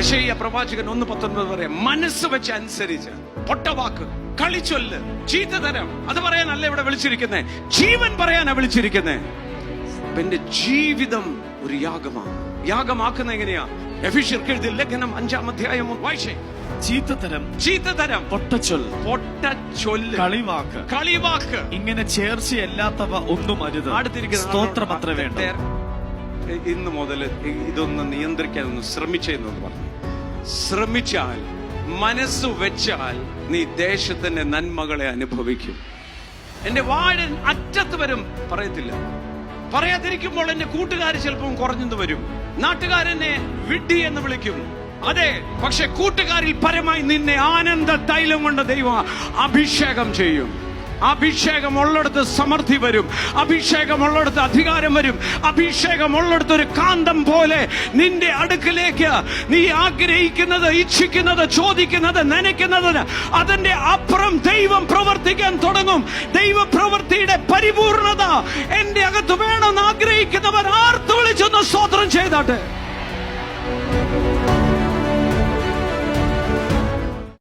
യെശയ്യാ പ്രവാചകൻ 1:19 പറയാം, മനസ്സ് വെച്ച് അനുസരിച്ച്. പൊട്ടവാക്ക്, കളിച്ചൊല്ല്, ചീത്തതരം അത് പറയാനല്ല ഇവിടെ വിളിച്ചിരിക്കുന്നേ, ജീവൻ പറയാനാ വിളിച്ചിരിക്കുന്നേ. എന്റെ ജീവിതം ഒരു യാഗമാണ്. യാഗമാക്കുന്ന എങ്ങനെയാ? എഫെസ്യർക്ക് എഴുതിയ ലേഖനം 5-ാം അധ്യായം വായിച്ചേ. ചീത്തതരം, പൊട്ടച്ചൊല്ല്, കളിവാക്ക്, ഇങ്ങനെ ചേർച്ചയല്ലാത്തവ ഒന്നും അരുത്. അടുത്തിരിക്കുന്ന സ്തോത്രം അത്ര വേണ്ട. ഇന്ന് മുതൽ ഇതൊന്ന് നിയന്ത്രിക്കാൻ ഒന്ന് ശ്രമിച്ചെന്ന് പറഞ്ഞു. ശ്രമിച്ചാൽ, മനസ്സ് വെച്ചാൽ നീ ദേശത്തിന്റെ നന്മകളെ അനുഭവിക്കും. എന്റെ വാഴൻ അറ്റത്ത് വരും പറയത്തില്ല. പറയാതിരിക്കുമ്പോൾ എന്റെ കൂട്ടുകാർ ചിലപ്പം കുറഞ്ഞെന്ന് വരും. നാട്ടുകാരെന്നെ വിഡ്ഢി എന്ന് വിളിക്കും. അതെ, പക്ഷെ കൂട്ടുകാരിൽ പരമായി നിന്നെ ആനന്ദ തൈലം കൊണ്ട് ദൈവം അഭിഷേകം ചെയ്യും. അഭിഷേകം ഉള്ളിടത്ത് സമൃദ്ധി വരും. അഭിഷേകം ഉള്ളിടത്ത് അധികാരം വരും. അഭിഷേകം ഉള്ളിടത്ത് ഒരു കാന്തം പോലെ നിന്റെ അടുക്കിലേക്ക് നീ ആഗ്രഹിക്കുന്നത്, ഇച്ഛിക്കുന്നത്, ചോദിക്കുന്നത്, നനയ്ക്കുന്നതിന് അതിന്റെ അപ്പുറം ദൈവം പ്രവർത്തിക്കാൻ തുടങ്ങും. ദൈവപ്രവൃത്തിയുടെ പരിപൂർണത എന്റെ അകത്ത് വേണമെന്ന് ആഗ്രഹിക്കുന്നവർ ആർത്ത് വിളിച്ചൊന്ന് സ്തോത്രം ചെയ്താട്ടെ.